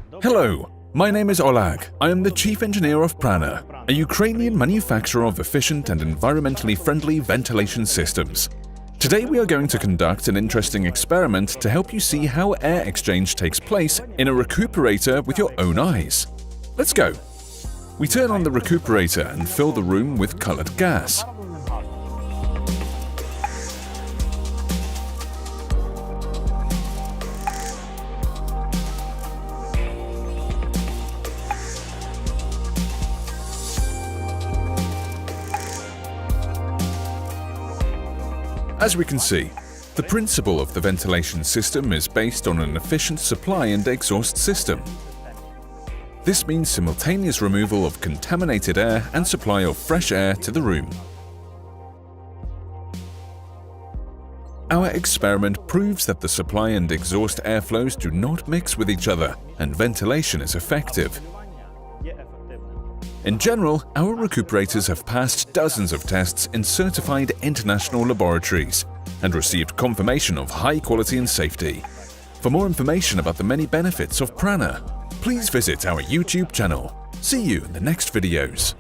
Hello, my name is Oleg. I am the chief engineer of Prana, a Ukrainian manufacturer of efficient and environmentally friendly ventilation systems. Today we are going to conduct an interesting experiment to help you see how air exchange takes place in a recuperator with your own eyes. Let's go! We turn on the recuperator and fill the room with colored gas. As we can see, the principle of the ventilation system is based on an efficient supply and exhaust system. This means simultaneous removal of contaminated air and supply of fresh air to the room. Our experiment proves that the supply and exhaust airflows do not mix with each other and ventilation is effective. In general, our recuperators have passed dozens of tests in certified international laboratories and received confirmation of high quality and safety. For more information about the many benefits of Prana, please visit our YouTube channel. See you in the next videos.